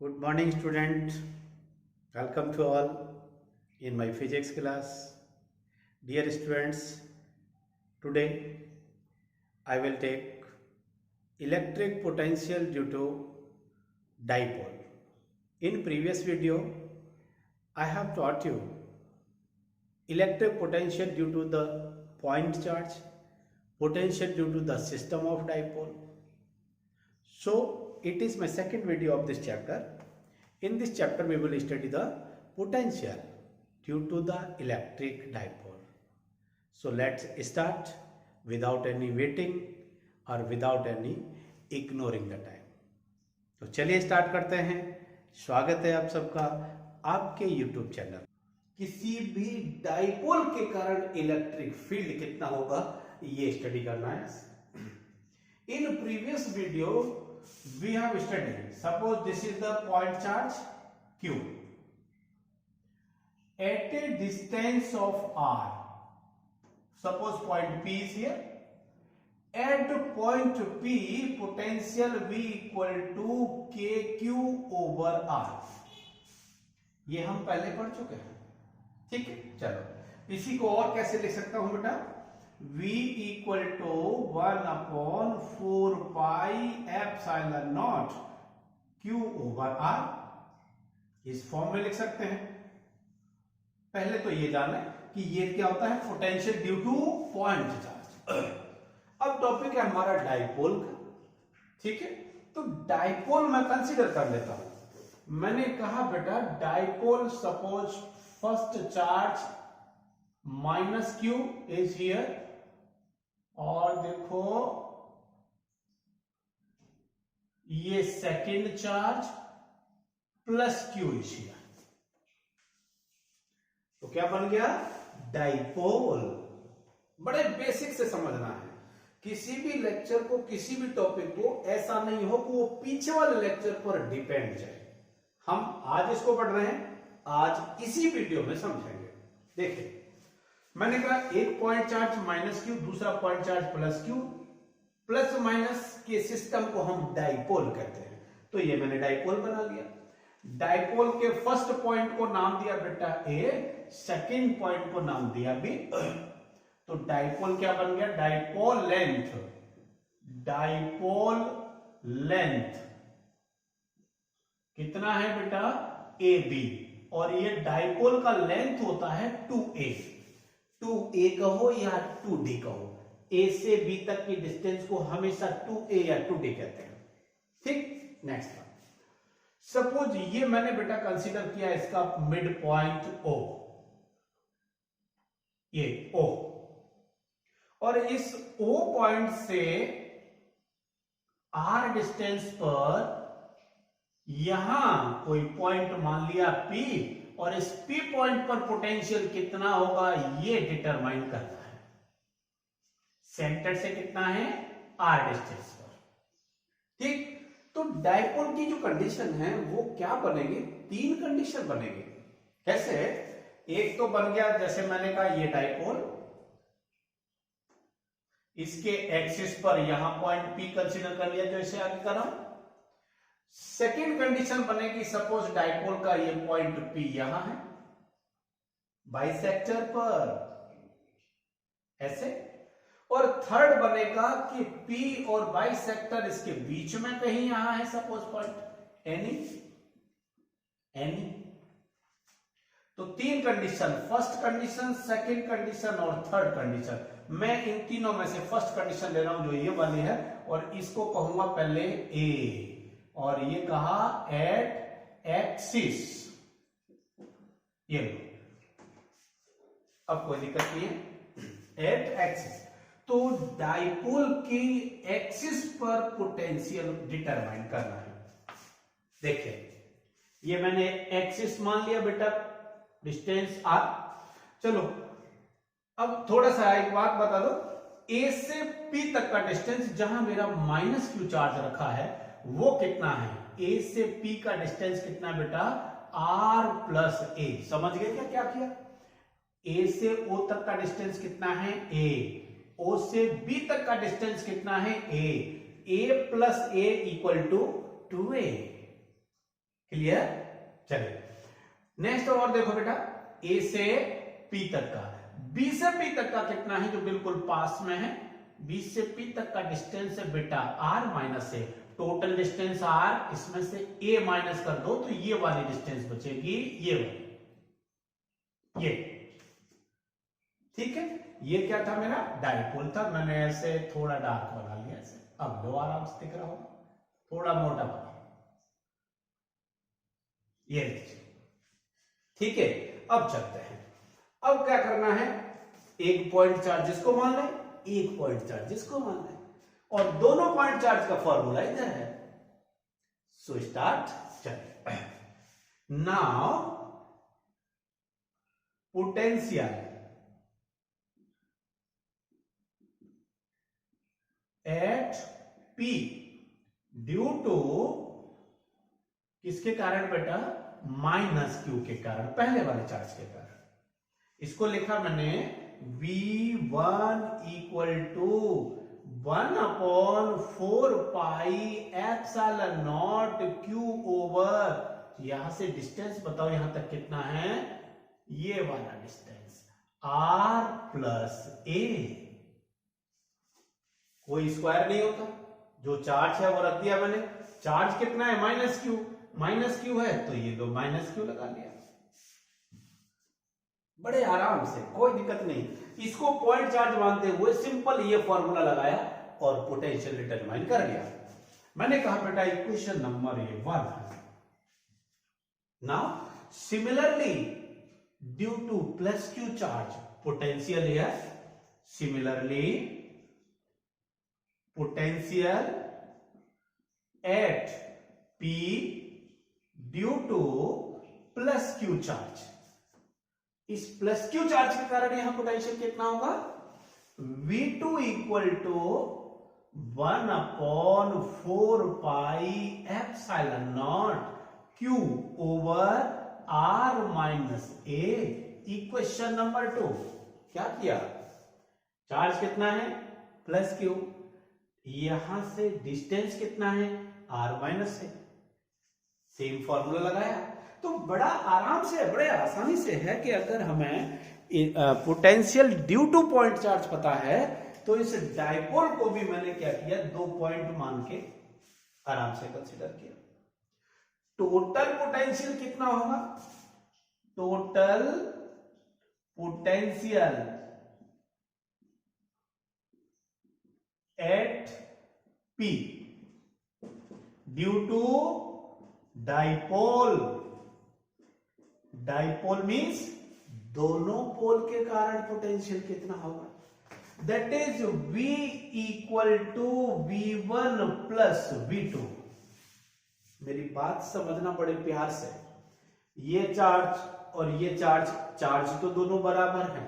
Good morning, student. Welcome to all in my physics class. Dear students, today I will take electric potential due to dipole. In previous video, I have taught you electric potential due to the point charge, potential due to the system of dipole. So, it is my second video of this chapter. In this chapter, we will study the potential due to the electric dipole. So, let's start without any waiting or without any ignoring the time. तो चलिए start करते हैं। स्वागत है आप सबका आपके YouTube channel. किसी भी डाइपोल के कारण इलेक्ट्रिक फील्ड कितना होगा ये स्टडी करना है। In previous video we have studied, suppose this is the point charge Q at a distance of R. Suppose point P is here. At point P, potential V equal to KQ over R. ये हम पहले पढ़ चुके हैं, ठीक है। चलो इसी को और कैसे लिख सकता हूं बेटा, V equal to 1/4 pi epsilon naught Q over R, इस फॉर्म में लिख सकते हैं। पहले तो ये जाने कि ये क्या होता है, potential due two point charge. अब टॉपिक है हमारा डाइपोल का, ठीक है। तो डाइपोल मैं कंसीडर कर लेता हूं। मैंने कहा बेटा dipole, suppose first charge -Q is here, और देखो ये second charge +Q is here. तो क्या बन गया, डाइपोल। बड़े बेसिक से समझना है। किसी भी लेक्चर को, किसी भी टॉपिक को ऐसा नहीं हो कि वो पीछे वाले लेक्चर पर डिपेंड जाए। हम आज इसको पढ़ रहे हैं, आज इसी वीडियो में समझेंगे। देखिए मैंने कहा एक पॉइंट चार्ज -Q, दूसरा point charge +Q, plus minus के सिस्टम को हम डाइपोल कहते हैं। तो ये मैंने डाइपोल बना लिया। डाइपोल के फर्स्ट पॉइंट को नाम दिया बेटा A, सेकेंड पॉइंट को नाम दिया B। तो डाइपोल क्या बन गया, डाइपोल लेंथ। डाइपोल लेंथ कितना है बेटा, AB, और ये डाइपोल का लेंथ होता है 2A। 2A कहो या 2D कहो, A से B तक की डिस्टेंस को हमेशा 2A या 2D कहते हैं, ठीक। नेक्स्ट वन, सपोज ये मैंने बेटा कंसीडर किया इसका मिड पॉइंट O, ये O, और इस O पॉइंट से R डिस्टेंस पर यहां कोई पॉइंट मान लिया P, और इस P पॉइंट पर पोटेंशियल कितना होगा ये डिटरमाइन करना है। सेंटर से कितना है, R डिस्टेंस पर, ठीक। तो डाइपोल की जो कंडीशन है वो क्या बनेगी, तीन कंडीशन बनेगी। कैसे, एक तो बन गया जैसे मैंने कहा ये डाइपोल, इसके एक्सिस पर यहां पॉइंट P कंसीडर कर लिया जो इसे आगे कर रहा हूं। सेकेंड कंडीशन बनेगी, सपोज डाइपोल का ये पॉइंट P यहां है बाइसेक्टर पर ऐसे, और थर्ड बनेगा कि P और बाइसेक्टर इसके बीच में कहीं यहां है, सपोज पॉइंट एनी। तो तीन condition, first condition, second condition और थर्ड कंडीशन। मैं इन तीनों में से फर्स्ट कंडीशन ले रहा हूं जो ये वाली है, और इसको कहूंगा पहले A, और ये कहा एट एक्सिस, ये लो, अब कोई दिक्कत नहीं है, एट एक्सिस। तो डाइपोल की एक्सिस पर पोटेंशियल डिटरमाइन करना है। देखिए ये मैंने एक्सिस मान लिया बेटा, डिस्टेंस R। चलो अब थोड़ा सा एक बात बता दो, A से P तक का डिस्टेंस जहां मेरा -Q चार्ज रखा है वो कितना है, A से P का डिस्टेंस कितना है बेटा, R + A। समझ गए क्या किया, A से O तक का डिस्टेंस कितना है A, O से B तक का डिस्टेंस कितना है A + A = 2A। क्लियर? चलिए नेक्स्ट और देखो बेटा, ए से पी तक का, बी से पी तक का कितना है जो बिल्कुल पास में है, बी से पी तक का डिस्टेंस है बेटा R minus A, total distance R, इसमें से ए माइनस कर दो तो ये वाली डिस्टेंस बचेगी, ये वाली, ये ठीक है। ये क्या था मेरा डाइपोल था, मैंने ऐसे थोड़ा डार्क बना लिया ऐसे, अब लो आराम से दिख रहा होगा, थोड़ा मोटा बना, ये लीजिए ठीक है। अब चलते हैं, अब क्या करना है, एक पॉइंट चार्जेस को मान लें, एक पॉइंट चार्जेस को मान लें, और दोनों पॉइंट चार्ज का फॉर्मूला इधर है। सो स्टार्ट, चलिए now potential at P due to किसके कारण बेटा, माइनस क्यू के कारण, पहले वाले चार्ज के कारण। इसको लिखा मैंने V1 equal to 1/4πε0 Q over, यहां से डिस्टेंस बताओ यहां तक कितना है, ये वाला डिस्टेंस R प्लस ए, कोई स्क्वायर नहीं होता, जो चार्ज है वो रख दिया मैंने, चार्ज कितना है माइनस क्यू, माइनस क्यू है तो ये दो माइनस क्यू लगा लिया, बड़े आराम से, कोई दिक्कत नहीं। इसको पॉइंट चार्ज मानते हुए सिंपल ये फॉर्मूला लगाया और पोटेंशियल डिटरमाइन कर लिया। मैंने कहा बेटा इक्वेशन नंबर ये 1 है। Now similarly due to plus Q charge potential here, similarly potential at P due to plus Q charge, इस प्लस क्यू चार्ज के कारण यहां पोटेंशियल कितना होगा, V2 equal to 1/4πε0 Q over R minus A. Equation number 2 क्या किया, charge कितना है प्लस क्यू, यहां से डिस्टेंस कितना है R माइनस है, सेम फॉर्मूला लगाया, तो बड़ा आराम से, बड़े आसानी से है कि अगर हमें potential due two point charge पता है तो इस डाइपोल को भी मैंने क्या किया, 2 पॉइंट मान के आराम से कंसीडर किया। टोटल पोटेंशियल कितना होगा, total potential at P due to dipole, dipole means दोनों पोल के कारण पोटेंशियल कितना होगा, that is V equal to V1 plus V2। मेरी बात समझना बड़े प्यार से, ये चार्ज और ये चार्ज, चार्ज तो दोनों बराबर हैं,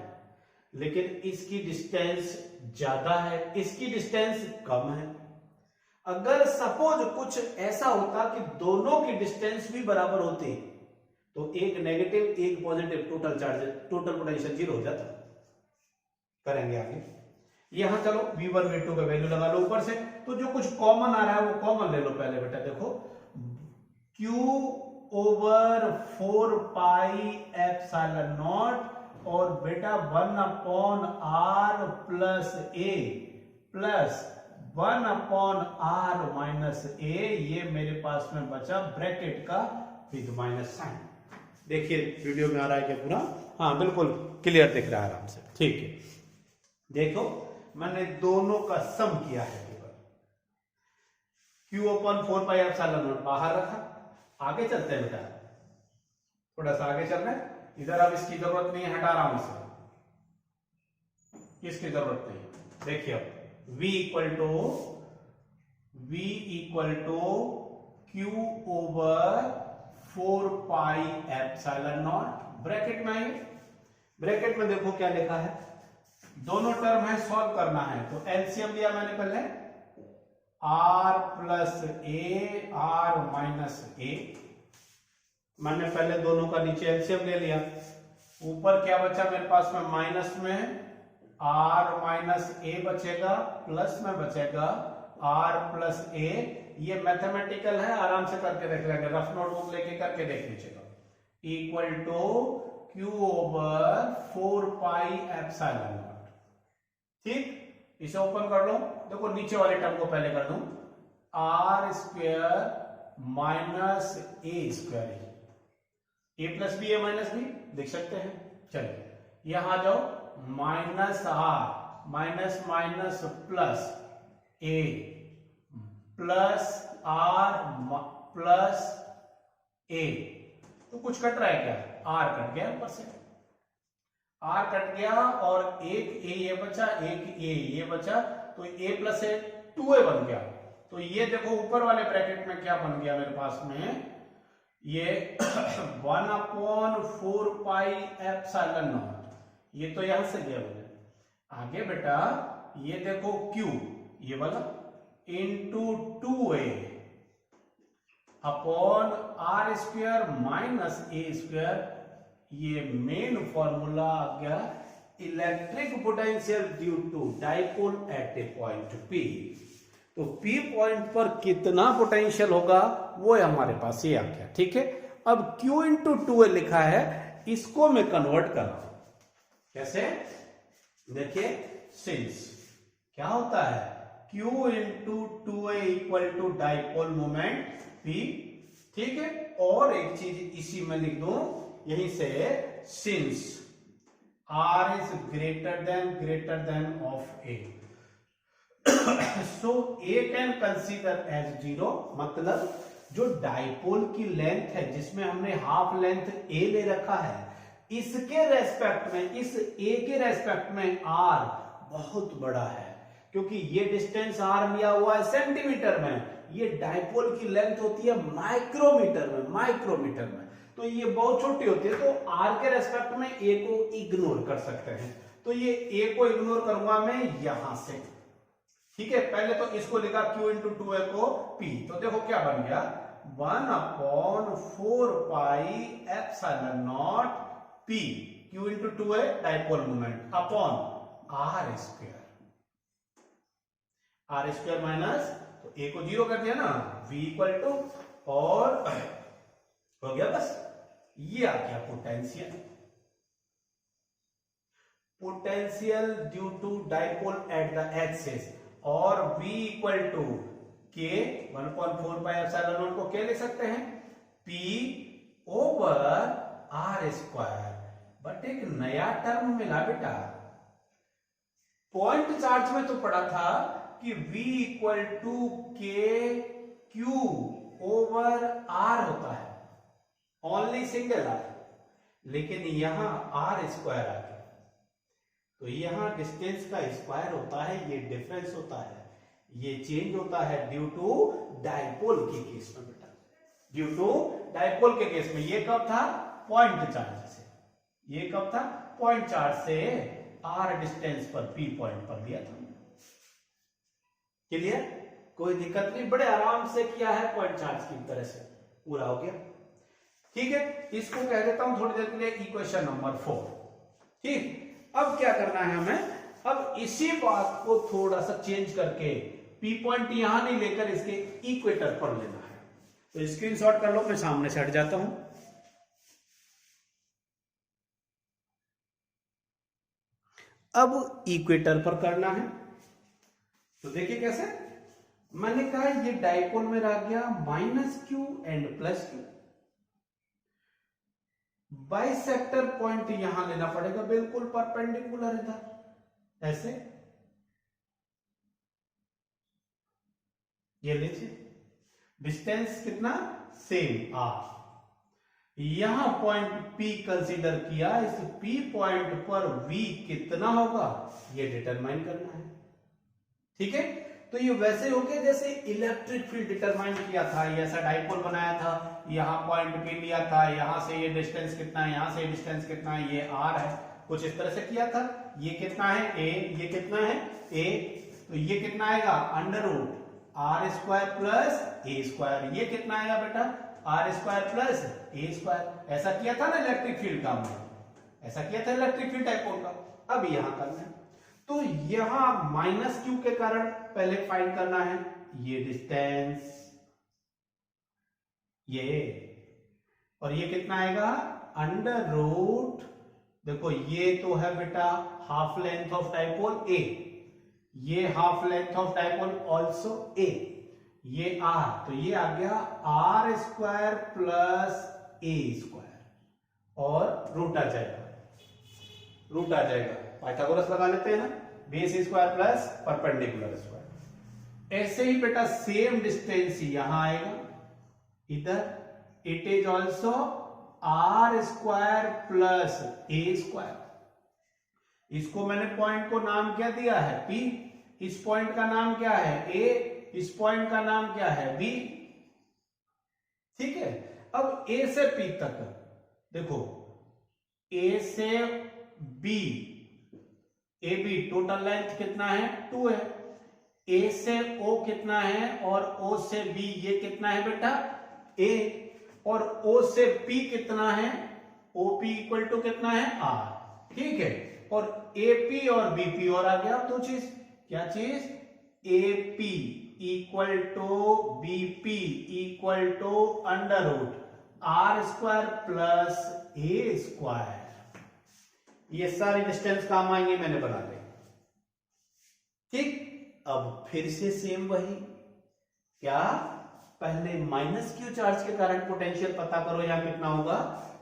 लेकिन इसकी डिस्टेंस ज्यादा है, इसकी डिस्टेंस कम है। अगर सपोज कुछ ऐसा होता कि दोनों की डिस्टेंस भी बराबर होती तो एक नेगेटिव एक positive, total charge, total potential 0 हो जाता। करेंगे आगे, यहां चलो V1 V2 का वैल्यू लगा लो ऊपर से, तो जो कुछ कॉमन आ रहा है वो कॉमन ले लो पहले बेटा, देखो Q ओवर 4πε0 और बेटा 1/R plus A plus 1/R minus ए, ये मेरे पास में बचा ब्रैकेट का विद माइनस साइन। देखिए वीडियो में आ रहा है क्या पूरा, हाँ बिल्कुल क्लियर दिख रहा है आराम से, ठीक है। देखो मैंने दोनों का सम किया है, Q ओपन 4πε0 बाहर रखा, आगे चलते हैं बेटा, थोड़ा सा आगे चल रहे हैं, इधर अब इसकी जरूरत नहीं है, हटा रहा हूं इसे, इसकी जरूरत नहीं है। देखिए अब V equal to Q over 4πε0 bracket में आएंगे, ब्रैकेट में देखो क्या लिखा है, दोनों टर्म है, सॉल्व करना है, तो एलसीएम लिया मैंने पहले, R प्लस ए R माइनस ए, मैंने पहले दोनों का नीचे एलसीएम ले लिया, ऊपर क्या बचा मेरे पास में, माइनस में R माइनस ए बचेगा, प्लस में बचेगा R प्लस ए, ये मैथमेटिकल है, आराम से करके देख लेंगे, रफ नोटबुक लेके करके देख लीजिएगा। Equal to Q over 4 pi epsilon naught. ठीक, इसे ओपन कर लो। देखो नीचे वाले टर्म को पहले कर दूं, R square minus A square, A plus B, A minus B देख सकते हैं। चलिए यहां आ जाओ, minus R minus minus plus A plus R plus A. तो कुछ कट रहा है क्या? आर कट गया ऊपर से, आर कट गया और एक ए ये बचा, एक ए ये बचा, तो ए प्लस ए 2a बन गया। तो ये देखो ऊपर वाले ब्रैकेट में क्या बन गया मेरे पास में, ये 1/4 पाई एप्सिलॉन नॉट, ये तो यहां से गया बोले। आगे बेटा ये देखो Q ये वाला into 2a upon R square minus A square, ये मेन फॉर्मूला आ गया electric potential due to dipole at a point P। तो P पॉइंट पर कितना पोटेंशियल होगा वो हमारे पास ये आ गया। ठीक है, अब Q इंटू 2a लिखा है, इसको मैं कन्वर्ट कर रहा हूं। कैसे? देखिए, सिंस क्या होता है, Q into 2a equal to dipole moment P। ठीक है, और एक चीज इसी में लिख दूं यहीं से, since R is greater than of A, so A can consider as 0। मतलब जो डाइपोल की लेंथ है जिसमें हमने हाफ लेंथ A ले रखा है, इसके रेस्पेक्ट में, इस A के रेस्पेक्ट में R बहुत बड़ा है, क्योंकि ये डिस्टेंस R लिया हुआ है सेंटीमीटर में, ये डाइपोल की लेंथ होती है माइक्रोमीटर में, तो ये बहुत छोटी होती है। तो R के रेस्पेक्ट में A को इग्नोर कर सकते हैं, तो ये A को इग्नोर करूंगा मैं यहां से। ठीक है, पहले तो इसको लिखा Q इंटू 2a को P, तो देखो क्या बन गया, 1/4 pi epsilon not P, Q into 2a dipole moment upon R square minus, तो A को 0 कर दिया ना, V इक्वल टू, और हो गया बस, ये आ गया potential due to dipole at the axis, और V equal to K 1/4 pi epsilon naught को क्या लिख सकते हैं, P over R square. But एक नया टर्म मिला बेटा, पॉइंट चार्ज में तो पढ़ा था कि V equal to K Q over R होता है, ओनली सिंगल R, लेकिन यहां R स्क्वायर आ गया, तो यहां डिस्टेंस का स्क्वायर होता है, ये डिफरेंस होता है, ये चेंज होता है ड्यू टू डाइपोल के केस में बेटा, ड्यू टू डाइपोल के केस में। ये कब था, पॉइंट चार्ज से, ये कब था, पॉइंट चार्ज से R डिस्टेंस पर P पॉइंट पर दिया था। क्लियर? कोई दिक्कत नहीं, बड़े आराम से किया है, पॉइंट चार्ज की तरह से पूरा हो गया। ठीक है, इसको कह देता हूं थोड़ी देर के लिए इक्वेशन नंबर 4। ठीक, अब क्या करना है हमें, अब इसी बात को थोड़ा सा चेंज करके P पॉइंट यहां नहीं लेकर इसके इक्वेटर पर लेना है। तो स्क्रीनशॉट कर लो, मैं सामने से हट जाता हूं। अब इक्वेटर पर करना है, तो देखिए कैसे, मैंने कहा ये डाइपोल में रह गया -Q and +Q, bisector point यहां लेना पड़ेगा, बिल्कुल परपेंडिकुलर इधर, ऐसे ये लीजिए, डिस्टेंस कितना, सेम R। यहां पॉइंट P कंसीडर किया, इस P पॉइंट पर V कितना होगा ये डिटरमाइन करना है। ठीक है, तो ये वैसे हो गया जैसे इलेक्ट्रिक फील्ड डिटरमाइन किया था, ये ऐसा डाइपोल बनाया था, यहां पॉइंट P लिया था, यहां से ये डिस्टेंस कितना है, यहां से ये डिस्टेंस कितना है, ये R है, कुछ इस तरह से किया था। ये कितना है A, ये कितना है A, तो ये कितना आएगा √R square plus A square, ये कितना आएगा बेटा R square plus A square. ऐसा किया था ना इलेक्ट्रिक फील्ड का, ऐसा किया था इलेक्ट्रिक फील्ड डाइपोल का। अब यहां करना है, तो यहां -Q के कारण पहले फाइंड करना है ये डिस्टेंस, ये, और ये कितना आएगा अंडर रूट, देखो ये तो है बेटा half length of dipole A, ये half length of dipole also A, ये आर, तो ये आ गया R square plus A square और रूट आ जाएगा, रूट आ जाएगा, पाइथागोरस लगा लेते हैं ना, base square plus perpendicular square. ऐसे ही बेटा सेम डिस्टेंस यहां आएगा इधर, it is also R square plus A square. इसको मैंने पॉइंट को नाम क्या दिया है पी, इस पॉइंट का नाम क्या है ए, इस पॉइंट का नाम क्या है बी, ठीक है। अब ए से पी तक देखो, ए से B, A B total length कितना है 2 है, ए से ओ कितना है और ओ से बी ये कितना है बेटा ए, और ओ से पी कितना है, ओपी इक्वल टू कितना है आर, ठीक है। और एपी और बीपी और आ गया दो चीज, क्या चीज, AP equal to BP equal to under root R square plus A square. ये सारे डिस्टेंस काम आएंगे, मैंने बना ली, ठीक। अब फिर से सेम वही, क्या पहले माइनस क्यू चार्ज के कारण पोटेंशियल पता करो यहां कितना होगा,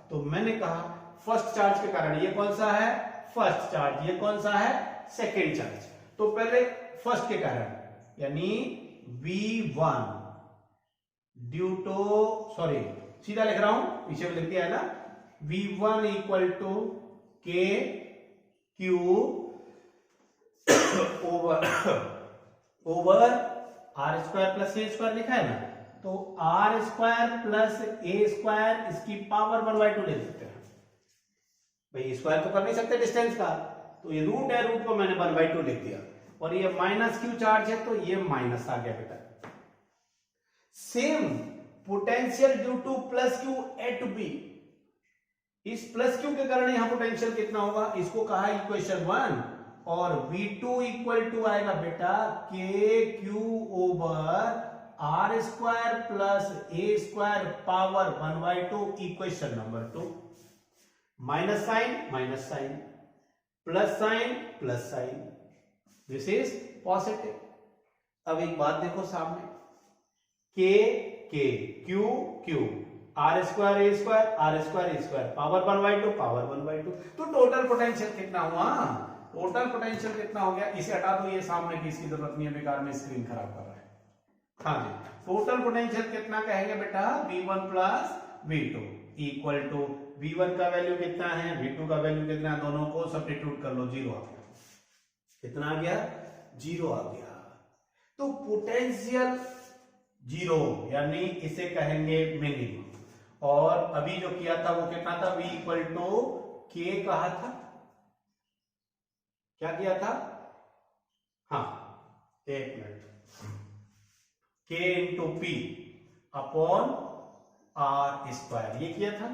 तो मैंने कहा फर्स्ट चार्ज के कारण, ये कौन सा है फर्स्ट चार्ज, ये कौन सा है सेकेंड चार्ज, तो पहले फर्स्ट के कारण यानी V1 ड्यू टू, सॉरी सीधा लिख रहा हूं, पीछे में लिख दिया है ना, V1 equal to K Q over R square plus A square लिखा है ना, तो R square plus A square इसकी पावर 1/2 ले सकते हैं भाई, स्क्वायर तो कर नहीं सकते डिस्टेंस का, तो ये रूट है, रूट को मैंने 1/2 लिख दिया, और ये माइनस क्यू चार्ज है तो ये माइनस आ गया बेटा। Same potential due to plus Q at B, इस प्लस क्यू के कारण यहां पोटेंशियल कितना होगा, इसको कहा इक्वेशन 1, और V2 इक्वल टू आएगा बेटा K Q over R square plus A square power 1/2 equation number 2, minus sign plus sign, this is positive. अब एक बात देखो सामने, K Q R square A square power 1/2 तो टोटल पोटेंशियल कितना हुआ, टोटल पोटेंशियल कितना हो गया, इसे हटा दो, ये सामने की इसकी जरूरत नहीं है, बेकार में स्क्रीन खराब कर रहा है। हाँ जी, टोटल पोटेंशियल कितना कहेंगे बेटा V1 plus V2 equal to, V1 का वैल्यू कितना है, V2 का वैल्यू कितना है, दोनों को सब्स्टिट्यूट कर लो, 0 आ गया, कितना आ गया 0 आ गया, तो पोटेंशियल 0 यानी इसे कहेंगे मिनिमम, और अभी जो किया था वो कितना था, V इक्वल टू के कहा था, क्या किया था, हाँ एक minute, K into P upon R square, ये किया था,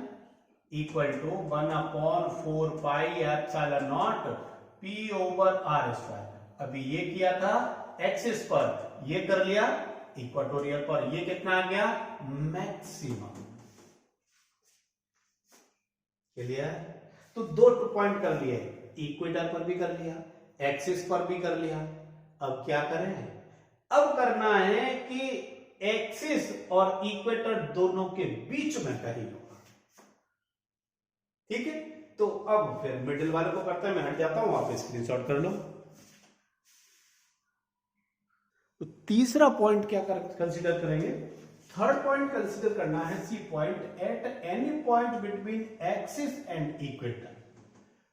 equal to 1/4 pi epsilon naught P over R square. अभी ये किया था एक्सिस पर, ये कर लिया इक्वेटोरियल पर, ये कितना आ गया मैक्सिमम, क्लियर। तो 2 पॉइंट कर लिए, इक्वेटर पर भी कर लिया, एक्सिस पर भी कर लिया, अब क्या करें, अब करना है कि एक्सिस और इक्वेटर दोनों के बीच में कहीं होगा, ठीक है। तो अब फिर मिडिल वाले को करते हैं, मैं हट जाता हूं, आप स्क्रीनशॉट कर लो। तो तीसरा पॉइंट क्या कंसीडर करेंगे, थर्ड पॉइंट कंसीडर करना है C point at any point between axis and equator.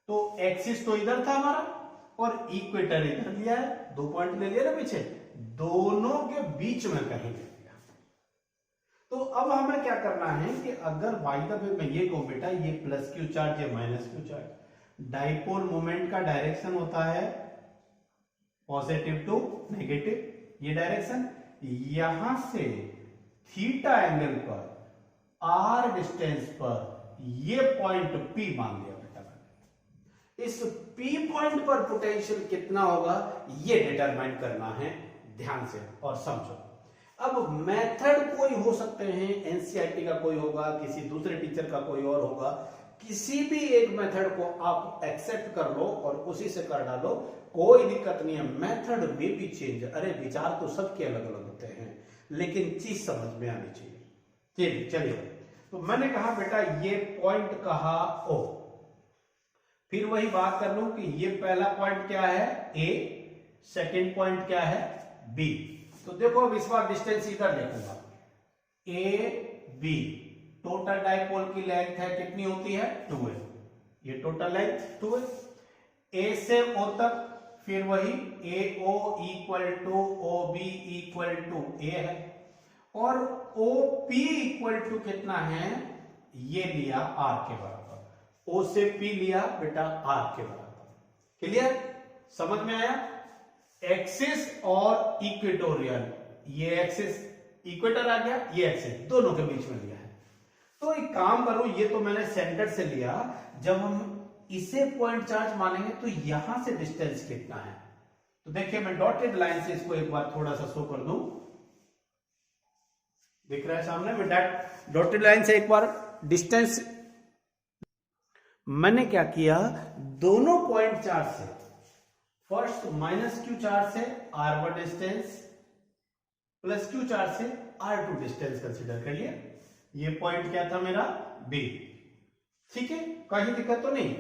तो एक्सिस तो इधर था हमारा और इक्वेटर इधर लिया है, 2 पॉइंट ले लिया ना पीछे, दोनों के बीच में कहीं ले लिया। तो अब हमें क्या करना है कि अगर बाय द वे मैं ये कहूं बेटा ये प्लस क्यू चार्ज या minus Q charge, dipole moment का डायरेक्शन होता है पॉजिटिव टू नेगेटिव, ये डायरेक्शन, यहां से थीटा एंगल पर आर डिस्टेंस पर ये पॉइंट P मान लिया बेटा, इस P पॉइंट पर पोटेंशियल कितना होगा ये डिटरमाइन करना है, ध्यान से और समझो। अब मेथड कोई हो सकते हैं, एनसीईआरटी का कोई होगा, किसी दूसरे टीचर का कोई और होगा, किसी भी एक मेथड को आप एक्सेप्ट कर लो और उसी से कर डालो, कोई दिक्कत नहीं है। मेथड में भी चेंज, अरे विचार तो सबके अलग अलग होते हैं, लेकिन चीज समझ में आनी चाहिए। चलिए, तो मैंने कहा बेटा ये पॉइंट कहा ओ, फिर वही बात कर लूं कि ये पहला पॉइंट क्या है ए, सेकेंड पॉइंट क्या है बी। तो देखो अब इस बार डिस्टेंस इधर लिखूंगा, ए बी, टोटल डाइपोल की लेंथ है कितनी होती है 2a, ये टोटल लेंथ 2a, ए से ओ तक, फिर वही A O equal to O B equal to A है, और ओ पी इक्वल टू कितना है, ये लिया आर के बराबर, ओ से पी लिया बेटा आर के बराबर। क्लियर, समझ में आया। एक्सिस और इक्वेटोरियल, ये एक्सिस इक्वेटर आ गया, ये एक्सिस दोनों के बीच में लिया है। तो एक काम करो, ये तो मैंने सेंटर से लिया, जब हम इसे पॉइंट चार्ज मानेंगे तो यहां से डिस्टेंस कितना है, तो देखिए मैं डॉटेड लाइन से इसको एक बार थोड़ा सा शो कर दूं, दिख रहा है सामने में, डॉटेड लाइन से एक बार डिस्टेंस मैंने क्या किया, दोनों पॉइंट चार्ज से, फर्स्ट माइनस क्यू चार्ज से r1 distance plus Q charge से r2 डिस्टेंस कंसीडर कर लिया। ये पॉइंट क्या था मेरा बी, ठीक है, कहीं दिक्कत तो नहीं।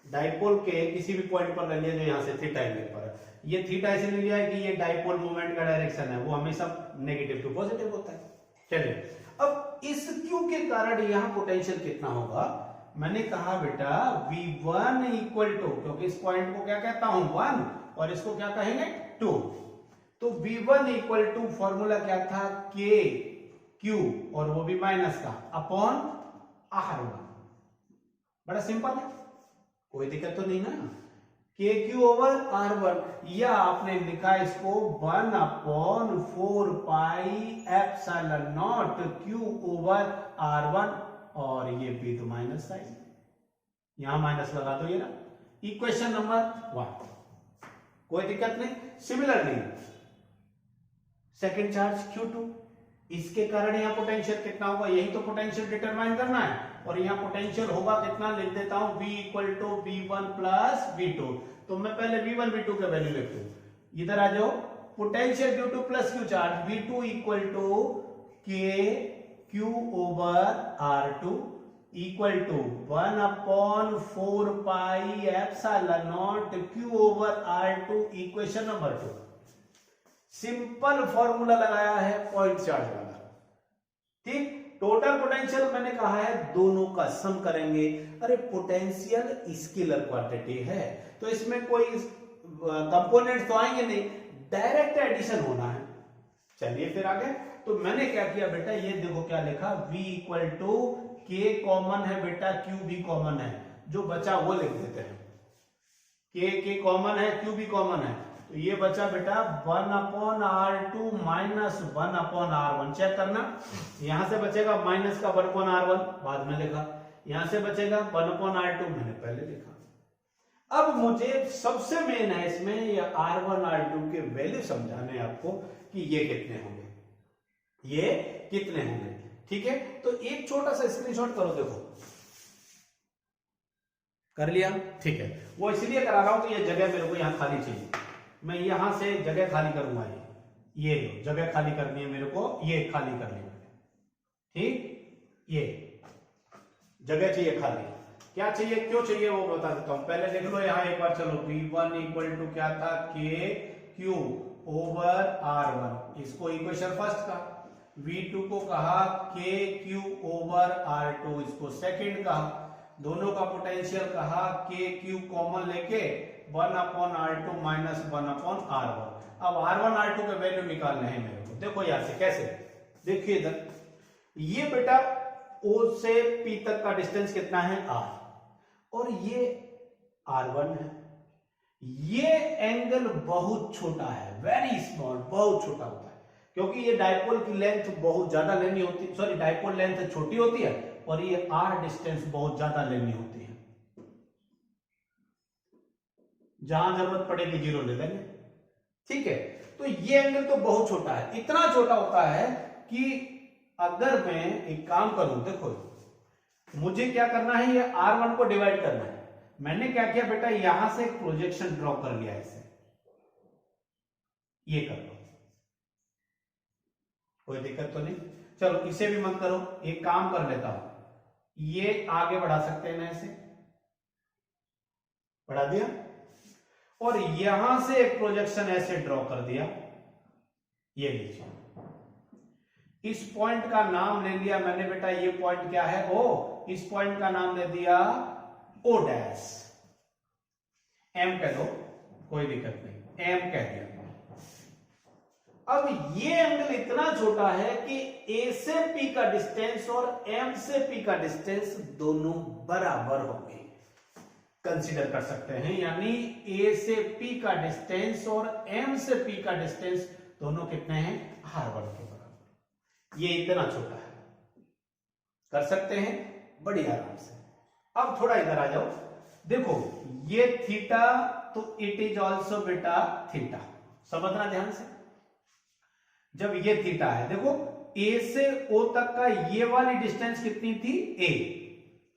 डाइपोल के किसी भी पॉइंट पर ले लिया जो यहां से थीटा एंगल पर है, ये थीटा ऐसे ले लिया है कि ये डाइपोल मोमेंट का डायरेक्शन है वो हमेशा नेगेटिव टू पॉजिटिव होता है। चलिए, अब इस क्यू के कारण यहां पोटेंशियल कितना होगा, मैंने कहा बेटा V1 इक्वल टू, क्योंकि इस पॉइंट को क्या कहता हूं 1 और इसको क्या कहेंगे 2, तो V1 इक्वल टू फॉर्मूला क्या था K Q और वो भी माइनस का अपॉन R1। बड़ा सिंपल है, कोई दिक्कत तो नहीं ना, के क्यू ओवर R1, या आपने लिखा इसको 1 upon 4 pi epsilon naught Q over R1, और ये भी तो माइनस साइन, यहां माइनस लगा दो, ये ना इक्वेशन नंबर 1, कोई दिक्कत नहीं। सिमिलरली सेकेंड चार्ज Q2, इसके कारण यहां पोटेंशियल कितना होगा, यही तो पोटेंशियल डिटरमाइन करना है, और यहां पोटेंशियल होगा कितना, लिख देता हूं V equal to V1 plus V2, तो मैं पहले V1 V2 के वैल्यू लिख दूं, इधर आ जाओ, potential Q2 plus Q charge V2 equal to K Q over R2 equal to 1 upon 4 pi epsilon naught Q over R2, equation number 2। Simple formula लगाया है पॉइंट चार्ज वाला, ठीक। टोटल पोटेंशियल मैंने कहा है दोनों का सम करेंगे, अरे पोटेंशियल स्केलर क्वांटिटी है तो इसमें कोई कंपोनेंट तो आएंगे नहीं, डायरेक्ट एडिशन होना है। चलिए फिर आगे, तो मैंने क्या किया बेटा, ये देखो क्या लिखा, V equal to K common है बेटा, Q भी कॉमन है, जो बचा वो लिख देते हैं, K कॉमन है, Q भी कॉमन है, तो ये बचा बेटा 1 upon R2 minus 1 upon R1, check करना, यहां से बचेगा माइनस का 1 अपॉन R1 बाद में लिखा, यहां से बचेगा 1 अपॉन R2 मैंने पहले लिखा। अब मुझे सबसे मेन है इसमें ये R1 R2 के वैल्यू समझाने आपको कि ये कितने होंगे, ये कितने होंगे, ठीक है। तो एक छोटा सा स्क्रीनशॉट करो, देखो कर लिया, ठीक है, वो इसलिए करा रहा हूं कि ये जगह मेरे को यहां खाली चाहिए, मैं यहां से जगह खाली करूंगा, ये जगह खाली करनी है मेरे को, ये खाली करनी है, ठीक, ये जगह चाहिए खाली, क्या चाहिए क्यों चाहिए वो बता देता हूं, पहले देख लो यहां एक बार, चलो V1 इक्वल टू क्या था K Q ओवर R1, इसको इक्वेशन फर्स्ट का, V2 को कहा K Q ओवर R2, इसको सेकंड कहा, दोनों का पोटेंशियल कहा K Q कॉमन लेके 1 upon R2 minus 1 upon R1। अब R1 R2 के वैल्यू निकालने हैं मेरे को, देखो यहां से कैसे, देखिए इधर, ये बेटा O से P तक का डिस्टेंस कितना है R, और ये R1 है, ये एंगल बहुत छोटा है, वेरी स्मॉल, बहुत छोटा होता है, क्योंकि ये डाइपोल की लेंथ बहुत ज्यादा लेनी होती, सॉरी डाइपोल लेंथ छोटी होती है और ये R डिस्टेंस बहुत ज्यादा लेनी होती है, जहां जरूरत पड़ेगी जीरो ले लेंगे, ठीक है, तो ये एंगल तो बहुत छोटा है, इतना छोटा होता है कि अगर मैं एक काम करूं, देखो मुझे क्या करना है, ये R1 को डिवाइड करना है। मैंने क्या किया बेटा, यहां से एक प्रोजेक्शन ड्रॉ कर लिया, इसे ये कर लो, कोई दिक्कत तो नहीं। चलो इसे भी मत करो, एक काम कर लेता हूं, ये आगे बढ़ा सकते हैं ना, इसे बढ़ा दिया और यहां से एक प्रोजेक्शन ऐसे ड्रॉ कर दिया, ये लीजिए, इस पॉइंट का नाम ले लिया मैंने बेटा, ये पॉइंट क्या है, ओ, इस पॉइंट का नाम ले दिया ओ डैश, एम कह दो, कोई दिक्कत नहीं, एम कह दिया। अब ये एंगल इतना छोटा है कि ए से पी का डिस्टेंस और एम से पी का डिस्टेंस दोनों बराबर होंगे, कंसीडर कर सकते हैं, यानी ए से पी का डिस्टेंस और एम से पी का डिस्टेंस दोनों कितने हैं, R1 के बराबर। ये इतना छोटा है, कर सकते हैं बड़ी आराम से। अब थोड़ा इधर आ जाओ, देखो ये थीटा, तो इट इज ऑल्सो बेटा थीटा, समझना ध्यान से। जब ये थीटा है, देखो ए से ओ तक का ये वाली डिस्टेंस कितनी थी, ए,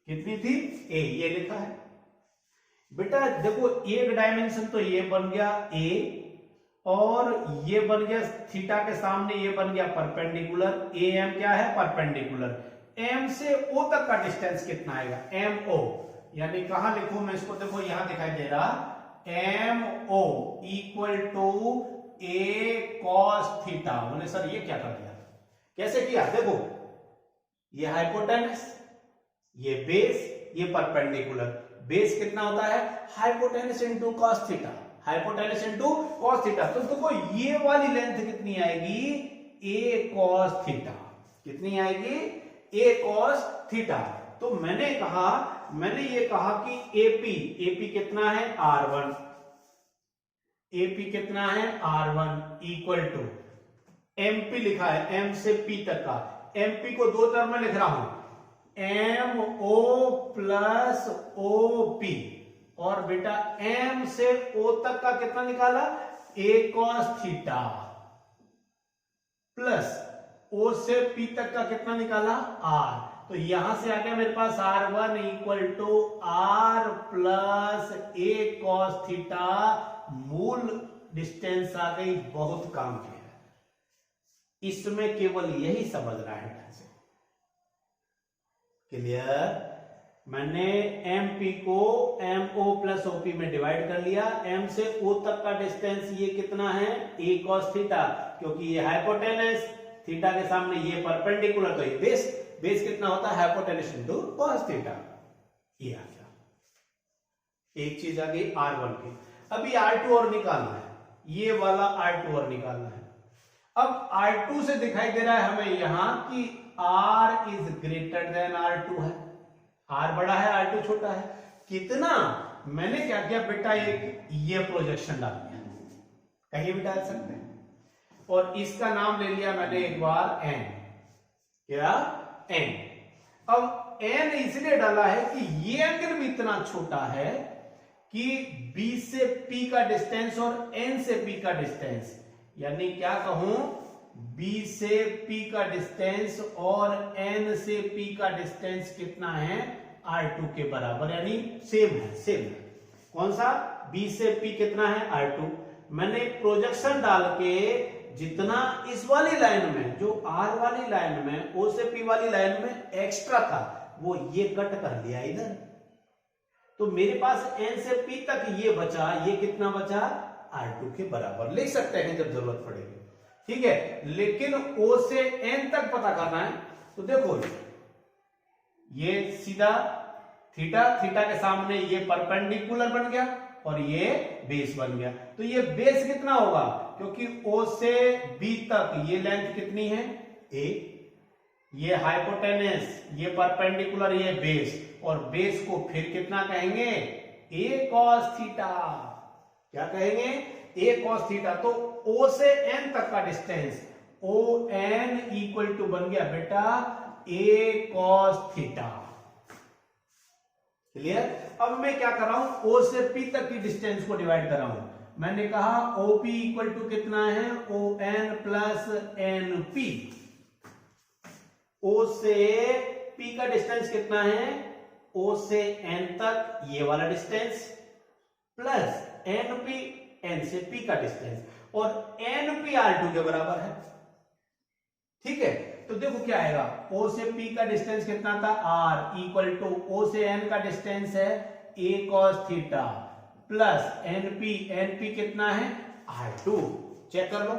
कितनी थी, ए, ये लिखा है बेटा। देखो एक डायमेंशन तो ये बन गया ए, और ये बन गया थीटा के सामने, ये बन गया परपेंडिकुलर, ए एम क्या है, परपेंडिकुलर। एम से ओ तक का डिस्टेंस कितना आएगा, एम ओ, यानी कहां लिखूं मैं इसको, देखो यहां दिखाई दे रहा, M O equal to A cos theta. बोले सर ये क्या कर दिया, कैसे किया, देखो ये हाइपोटेनस, ये बेस, ये परपेंडिकुलर, बेस कितना होता है, hypotenuse into cos theta, hypotenuse into cos theta. तो देखो ये वाली लेंथ कितनी आएगी, ए कॉस थीटा, कितनी आएगी, ए कॉस थीटा। तो मैंने ये कहा कि एपी कितना है, R1, एपी कितना है, R1 इक्वल टू एमपी लिखा है, एम से पी तक का, एमपी को दो टर्म में लिख रहा हूं, M O plus O P, और बेटा एम से ओ तक का कितना निकाला, A cos theta, plus O से पी तक का कितना निकाला, आर। तो यहां से आ गया मेरे पास R1 equal to R plus A cos theta, मूल डिस्टेंस आ गई, बहुत काम किया। इसमें केवल यही समझना है, क्लियर। मैंने एमपी को एम ओ प्लस ओपी में डिवाइड कर लिया, एम से ओ तक का डिस्टेंस ये कितना है, ए कॉस थीटा, क्योंकि ये हाइपोटेनस, थीटा के सामने ये परपेंडिकुलर, तो ये बेस, बेस कितना होता है, हाइपोटेनस इनटू कॉस थीटा, ये आ गया। एक चीज आ गई R1 की। अभी R2 और निकालना है, ये वाला R2 और निकालना है। अब R2 से दिखाई दे रहा है हमें यहां कि R is greater then R2 है, R बड़ा है R2 छोटा है, कितना, मैंने क्या किया बेटा, एक ये प्रोजेक्शन डाल दिया, कहीं भी डाल सकते हैं, और इसका नाम ले लिया मैंने एक बार n, क्या, n। अब n इसलिए डाला है कि ये एंगल भी इतना छोटा है कि B से P का डिस्टेंस और N से P का डिस्टेंस, यानी क्या कहूं, B से P का डिस्टेंस और N से P का डिस्टेंस कितना है, R2 के बराबर, यानी सेम है, सेम है। कौन सा, B से P कितना है, R2। मैंने प्रोजेक्शन डाल के जितना इस वाली लाइन में, जो R वाली लाइन में, O से P वाली लाइन में एक्स्ट्रा था, वो ये कट कर लिया इधर, तो मेरे पास N से P तक ये बचा, ये कितना बचा, R2 के बराबर, लिख सकते हैं जब जरूरत पड़ेगी, ठीक है। लेकिन O से N तक पता करना है, तो देखो ये सीधा थीटा, थीटा के सामने ये परपेंडिकुलर बन गया और ये बेस बन गया, तो ये बेस कितना होगा, क्योंकि O से B तक ये लेंथ कितनी है, A, ये हाइपोटेनस, ये परपेंडिकुलर, ये बेस, और बेस को फिर कितना कहेंगे, ए कॉस थीटा, क्या कहेंगे, ए कॉस थीटा। तो O से N तक का डिस्टेंस, ओ एन इक्वल टू बन गया बेटा ए कॉस थीटा, क्लियर। अब मैं क्या कर रहा हूं, O से P तक की डिस्टेंस को डिवाइड कर रहा हूं, मैंने कहा OP इक्वल टू कितना है, ON प्लस NP। O से P का डिस्टेंस कितना है, O से N तक ये वाला डिस्टेंस प्लस NP N से P का डिस्टेंस, और NP R2 के बराबर है। ठीक है, तो देखो क्या आएगा, O से P का डिस्टेंस कितना था R इक्वल टू O से N का डिस्टेंस है A cos theta plus NP कितना है R2। चेक कर लो,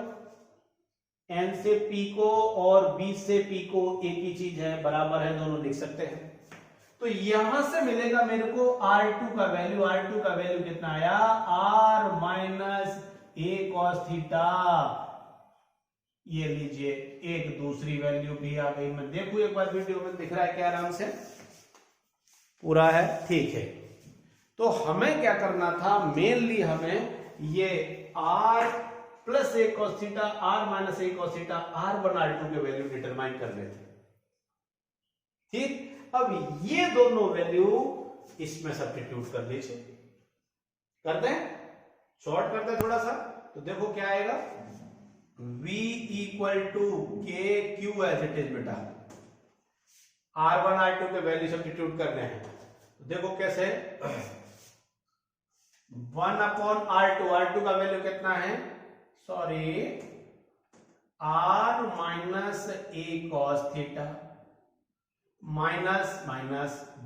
N से P को और B से P को एक ही चीज है, बराबर है, दोनों लिख सकते हैं। तो यहां से मिलेगा मेरे को R2 का वैल्यू कितना आया, R minus A cos theta. ये लीजिए, एक दूसरी वैल्यू भी आ गई। मैं देखूं एक बार वीडियो में दिख रहा है क्या, आराम से पूरा है, ठीक है। तो हमें क्या करना था, मेनली हमें ये R plus A cos theta, R minus A cos theta, R1 R2 के वैल्यू डिटरमाइन करने थे। ठीक, अब ये दोनों वैल्यू इसमें सब्स्टिट्यूट कर लीजिए, करते हैं, शॉर्ट करते हैं थोड़ा सा। तो देखो क्या आएगा, V equal to K Q as it is बेटा, R1 R2 के वैल्यू सब्स्टिट्यूट करने हैं। तो देखो कैसे, 1 अपॉन R2 का वैल्यू कितना है, sorry R minus A cos theta minus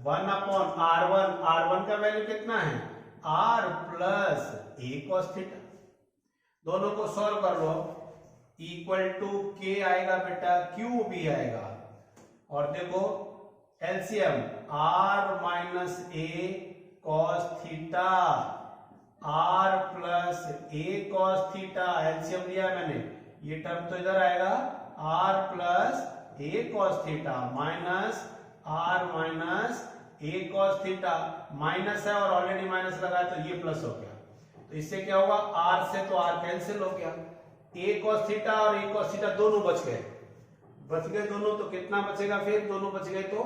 1 upon R1 का वैल्यू कितना है R plus A cos theta. दोनों को सॉल्व कर लो, इक्वल टू के आएगा बेटा, क्यू भी आएगा, और देखो LCM R minus A cos theta R plus A cos theta, LCM लिया मैंने, ये टर्म तो इधर आएगा R plus A cos theta minus R minus A cos theta, minus है और ऑलरेडी माइनस लगा है तो ये प्लस हो गया। तो इससे क्या होगा, R से तो R कैंसिल हो गया, A cos थीटा और A cos थीटा दोनों बच गए दोनों। तो कितना बचेगा फिर, दोनों बच गए तो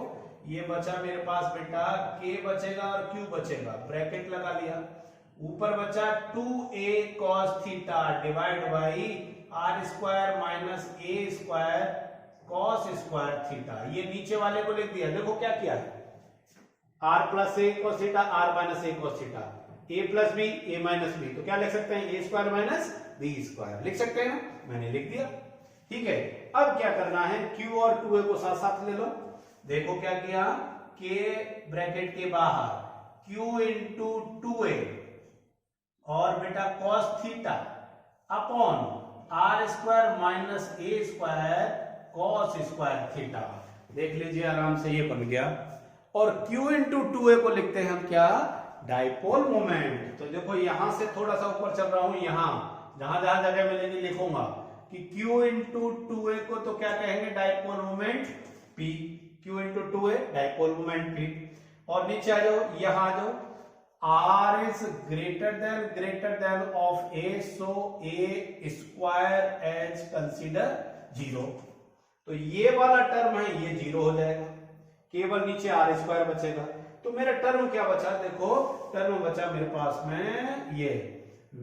ये बचा मेरे पास बेटा K बचेगा और Q बचेगा, ब्रैकेट लगा लिया, ऊपर बचा 2A cos theta divide by R square minus A square cos square theta. ये नीचे वाले को लिख दिया, देखो क्या किया है, R plus A cos theta, R minus A cos theta, A plus B, A minus B, तो क्या लिख सकते हैं, A square minus B square लिख सकते हैं ना, मैंने लिख दिया। ठीक है, अब क्या करना है, Q और 2A को साथ साथ ले लो। देखो क्या किया, K ब्रैकेट के बाहर Q इंटू 2A और बेटा cos theta upon R square minus A square cos square theta. देख लीजिए आराम से, ये बन गया। और Q इंटू 2A को लिखते हैं हम क्या, डाइपोल मोमेंट। तो देखो यहां से थोड़ा सा ऊपर चल रहा हूं, यहां जहां जहां जगह मिलेगी लिखूंगा कि Q इंटू 2A को तो क्या कहेंगे, dipole moment P, Q into 2A dipole moment P। और नीचे आ जाओ, यहां आ जाओ, R is greater than of A, so A square as consider 0। तो ये वाला टर्म है, ये 0 हो जाएगा, केवल नीचे R स्क्वायर बचेगा। तो मेरा टर्म क्या बचा, देखो टर्म बचा मेरे पास में ये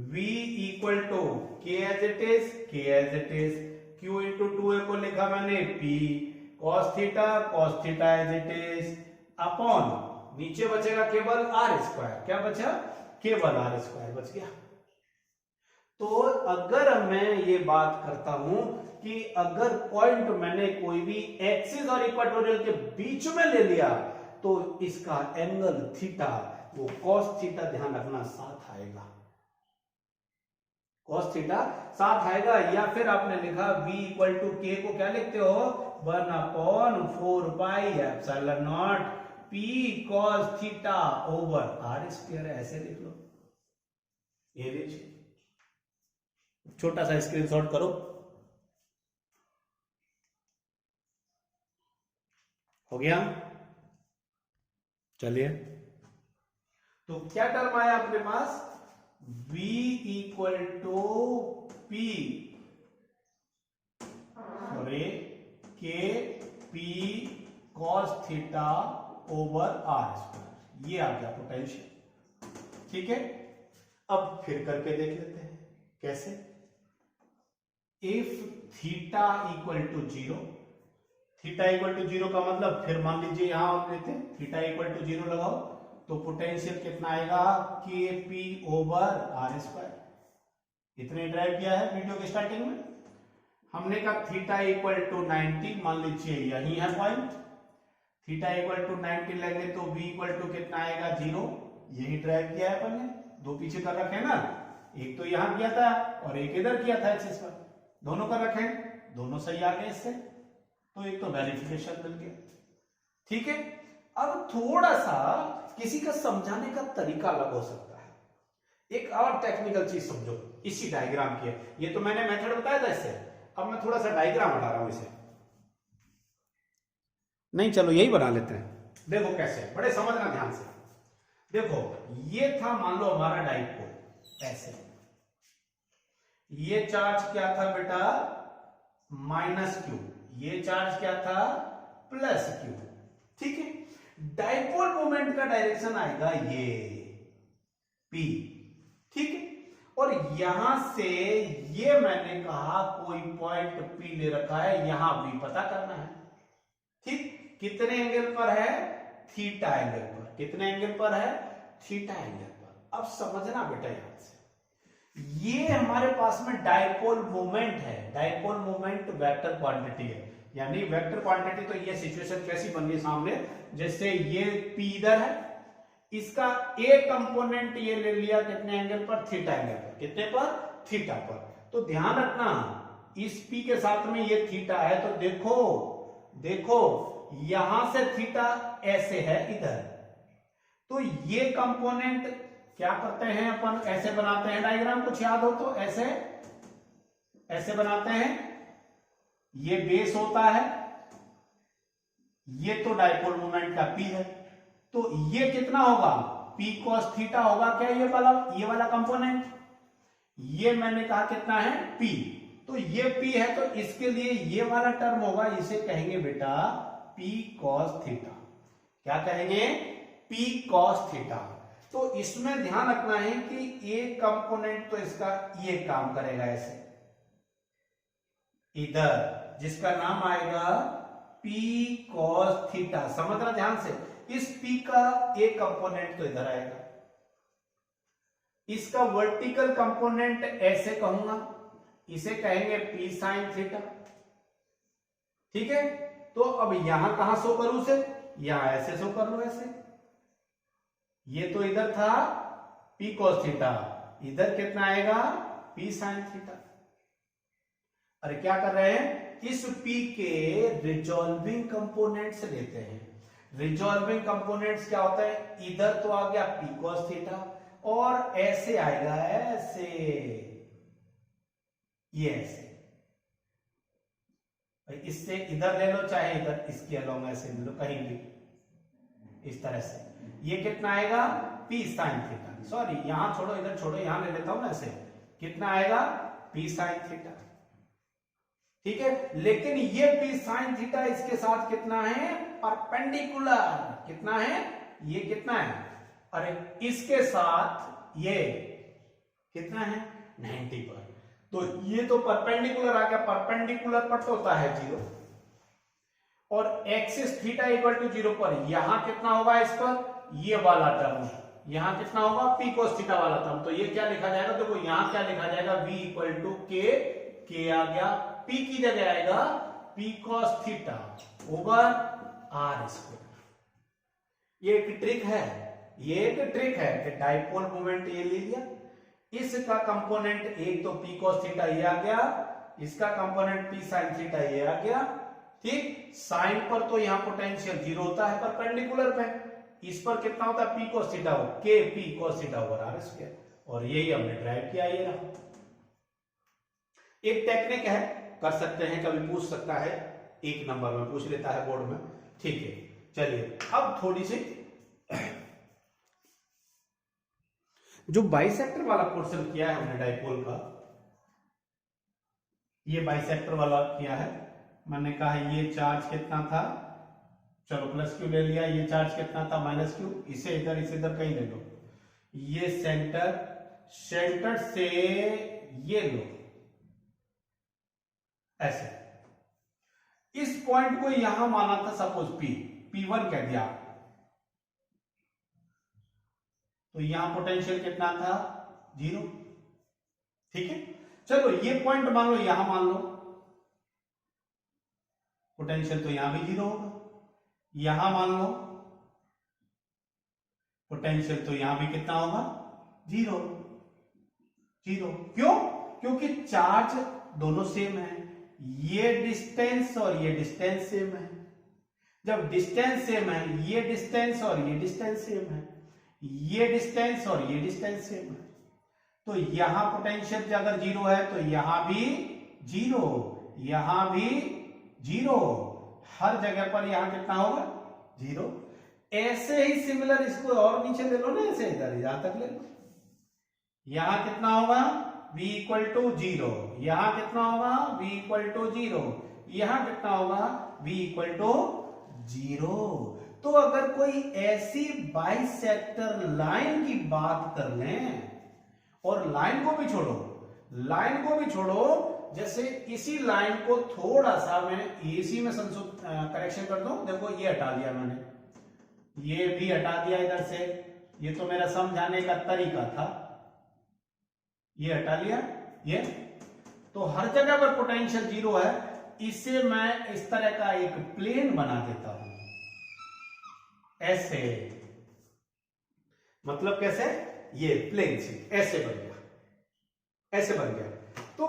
V equal to K as it is, Q into 2A को लिखा मैंने P cos theta as it is upon, नीचे बचेगा केवल R स्क्वायर, क्या बचा, केवल R स्क्वायर बच गया। तो अगर मैं ये बात करता हूं कि अगर पॉइंट मैंने कोई भी एक्सिस और इक्वेटोरियल के बीच में ले लिया तो इसका एंगल थीटा, वो cos थीटा, ध्यान रखना, साथ आएगा, cos थीटा साथ आएगा। या फिर आपने लिखा V इक्वल टू K को क्या लिखते हो, 1 upon 4 pi epsilon not P cos theta over R square, ऐसे लिख लो। ये लीजिए, छोटा सा स्क्रीनशॉट करो, हो गया। चलिए, तो क्या टर्म आया अपने पास, V equal to P sorry K P cos theta over R square, ये आ गया पोटेंशियल। ठीक है, अब फिर करके देख लेते हैं कैसे। If theta equal to zero, theta equal to zero का मतलब फिर मान लीजिए यहां हम लेते हैं थीटा इक्वल टू जीरो लगाओ तो पोटेंशियल कितना आएगा, के पी ओवर आर स्क्वायर। इतने ड्राइव किया है वीडियो के स्टार्टिंग में। हमने कहा थीटा इक्वल टू 90, मान लीजिए यही है पॉइंट, थीटा इक्वल टू 90 लेंगे तो v इक्वल टू कितना आएगा, 0। यही ड्राइव किया है अपन ने, दो पीछे कर रखे ना, एक तो यहां किया था और एक इधर किया था एक्सिस पर, दोनों कर रखे हैं, दोनों सही आ गए इससे, तो एक तो वेरिफिकेशन मिल गया। ठीक है, अब थोड़ा सा किसी का समझाने का तरीका अलग हो सकता है। एक और टेक्निकल चीज समझो इसी डायग्राम की है, ये तो मैंने मेथड बताया था इससे, अब मैं थोड़ा सा डायग्राम बना रहा हूं इसे, नहीं चलो यही बना लेते हैं। देखो कैसे, बड़े समझना ध्यान से। देखो ये था मान लो हमारा डाइपोल, ऐसे ये चार्ज क्या था बेटा, माइनस क्यू, ये चार्ज क्या था, प्लस क्यू। ठीक है, डाइपोल मोमेंट का डायरेक्शन आएगा ये पी। ठीक है, और यहां से ये मैंने कहा कोई पॉइंट पी ले रखा है, यहां भी पता करना है। ठीक, कितने एंगल पर है, थीटा एंगल पर। कितने एंगल पर है, थीटा एंगल पर। अब समझना बेटा यहां से, ये हमारे पास में डाइपोल मोमेंट है, डाइपोल मोमेंट वेक्टर क्वांटिटी है, यानी वेक्टर क्वांटिटी। तो ये सिचुएशन कैसी बन गई सामने, जैसे ये पी इधर है, इसका एक कंपोनेंट ये ले लिया कितने एंगल पर, थीटा एंगल पर। कितने पर, थीटा पर। तो ध्यान रखना इस पी के साथ में ये थीटा है, तो देखो देखो यहां से थीटा ऐसे है इधर, तो ये कंपोनेंट क्या करते हैं अपन, ऐसे बनाते हैं डायग्राम, कुछ याद हो तो ऐसे ऐसे बनाते हैं। ये बेस होता है, ये तो डाइपोल मोमेंट का पी है, तो ये कितना होगा, पी कॉस थीटा होगा क्या, ये वाला कंपोनेंट। ये मैंने कहा कितना है, पी, तो ये पी है, तो इसके लिए ये वाला टर्म होगा, इसे कहेंगे बेटा पी कॉस थीटा। क्या कहेंगे, पी कॉस थीटा। तो इसमें ध्यान रखना है कि एक कंपोनेंट तो इसका ये काम करेगा ऐसे इधर, जिसका नाम आएगा पी कॉस थीटा। समझना ध्यान से, इस पी का एक कंपोनेंट तो इधर आएगा, इसका वर्टिकल कंपोनेंट ऐसे कहूंगा, इसे कहेंगे पी साइन थीटा। ठीक है, तो अब यहां कहां शो करूं उसे, यहां ऐसे शो कर लो ऐसे। ये तो इधर था पी कॉस थीटा, इधर कितना आएगा, पी साइन थीटा। अरे क्या कर रहे हैं, इस पी के रिजॉल्विंग कंपोनेंट्स लेते हैं। रिजॉल्विंग कंपोनेंट्स क्या होता है, इधर तो आ गया पी कॉस थीटा, और ऐसे आएगा ऐसे, ये ऐसे, इससे इधर ले लो चाहे इधर, इसके अलोंग ऐसे ले लो, कहीं भी इस तरह से। ये कितना आएगा, पी साइन थीटा। सॉरी यहां छोड़ो, इधर छोड़ो, यहां ले लेता हूं ना ऐसे, कितना आएगा, पी साइन थीटा। ठीक है, लेकिन ये पी साइन थीटा इसके साथ कितना है, परपेंडिकुलर। कितना है, ये कितना है, अरे इसके साथ ये कितना है, 90 पर। तो ये तो परपेंडिकुलर आ गया, परपेंडिकुलर पर तो होता है 0, और एक्सिस थीटा इक्वल टू 0 पर यहां कितना होगा, इस पर ये वाला टर्म, यहां कितना होगा, पी कोस थीटा वाला टर्म। तो ये क्या लिखा जाएगा, देखो यहां क्या लिखा जाएगा, v इक्वल टू के आ गया, p की जगह आएगा P cos theta over R square. ये एक ट्रिक है, ये एक ट्रिक है कि डाइपोल मोमेंट ये ले लिया, इसका कंपोनेंट एक तो पी कॉस थीटा ये आ गया, इसका कंपोनेंट पी साइन थीटा ये आ गया। ठीक, साइन पर तो यहां पोटेंशियल 0 होता है परपेंडिकुलर पे, इस पर कितना होता है, पी कॉस थीटा के P cos theta over R square, और यही हमने ड्राइव किया। ये रहा एक टेक्निक है, कर सकते हैं, कभी पूछ सकता है, 1 नंबर में पूछ लेता है बोर्ड में। ठीक है, चलिए अब थोड़ी सी जो बाइसेक्टर वाला पोर्शन किया है हमने डाइपोल का, ये बाइसेक्टर वाला किया है। मैंने कहा ये चार्ज कितना था, चलो प्लस क्यू ले लिया, ये चार्ज कितना था, माइनस क्यू, इसे इधर कहीं ले लो। ये सेंटर सेंटर से ये लो ऐसे, इस पॉइंट को यहां माना था सपोज P1 कह दिया, तो यहां पोटेंशियल कितना था 0। ठीक है, चलो ये पॉइंट मान लो, यहां मान लो पोटेंशियल तो यहां भी 0 होगा, यहां मान लो पोटेंशियल तो यहां भी कितना होगा 0। क्यों? क्योंकि चार्ज दोनों सेम है, ये डिस्टेंस और ये डिस्टेंस सेम है। जब डिस्टेंस सेम है, ये डिस्टेंस और ये डिस्टेंस सेम है, ये डिस्टेंस और ये डिस्टेंस सेम है, तो यहां पोटेंशियल अगर 0 है तो यहां भी 0, यहां भी 0, हर जगह पर यहां कितना होगा 0। ऐसे ही सिमिलर इसको और नीचे ले लो ना, ऐसे इधर यहां तक ले लो, यहां कितना होगा v इक्वल टू 0, यहां कितना होगा v इक्वल टू 0, यहां कितना होगा v इक्वल टू 0। तो अगर कोई ऐसी बाइसेक्टर लाइन की बात कर लें, और लाइन को भी छोड़ो, जैसे इसी लाइन को थोड़ा सा मैं इसी में करेक्शन कर दूं, देखो ये हटा दिया मैंने, ये भी हटा दिया इधर से, ये तो मेरा समझाने का तरीका था, ये हटा लिया ये, तो हर जगह पर पोटेंशियल 0 है, इसे मैं इस तरह का एक प्लेन बना देता हूं ऐसे, मतलब कैसे, ये प्लेन से ऐसे बन गया, ऐसे बन गया। तो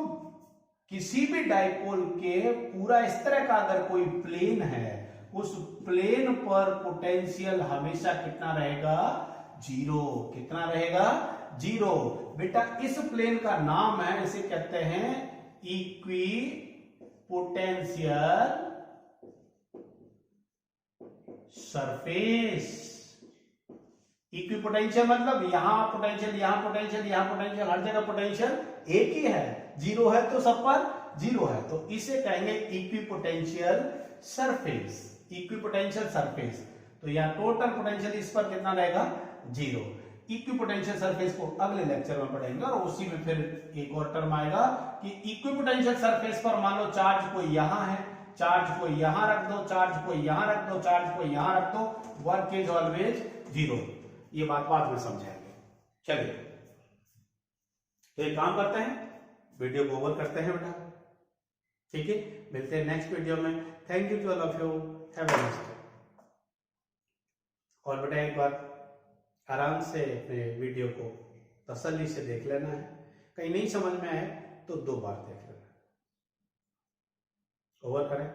किसी भी डाइपोल के पूरा इस तरह का अगर कोई प्लेन है, उस प्लेन पर पोटेंशियल हमेशा कितना रहेगा 0। कितना रहेगा 0। बेटा इस प्लेन का नाम है, इसे कहते हैं इक्वी पोटेंशियल सरफेस। इक्विपोटेंशियल मतलब यहां पोटेंशियल, यहां पोटेंशियल, यहां पोटेंशियल, हर जगह पोटेंशियल एक ही है, 0 है तो सब पर 0 है, तो इसे कहेंगे इक्विपोटेंशियल सरफेस। इक्विपोटेंशियल सरफेस, तो यहां टोटल पोटेंशियल इस पर कितना रहेगा 0। इक्विपोटेंशियल सरफेस को अगले लेक्चर में पढ़ेंगे, और उसी में फिर एक और टर्म आएगा कि इक्विपोटेंशियल सरफेस पर मान लो चार्ज को यहां है, चार्ज को यहां रख दो, चार्ज को यहां रख दो, चार्ज को यहां रख दो, वर्क इज ऑलवेज 0। ये बात बाद में समझाएंगे। चलिए तो एक काम करते हैं, वीडियो को ओवर करते हैं बेटा, ठीक है, मिलते हैं नेक्स्ट वीडियो में। Thank you to all of you, have a nice day. और बेटा एक बार आराम से अपने वीडियो को तसल्ली से देख लेना है, कहीं नहीं समझ में आए तो 2 बार देख लेना। ओवर करें।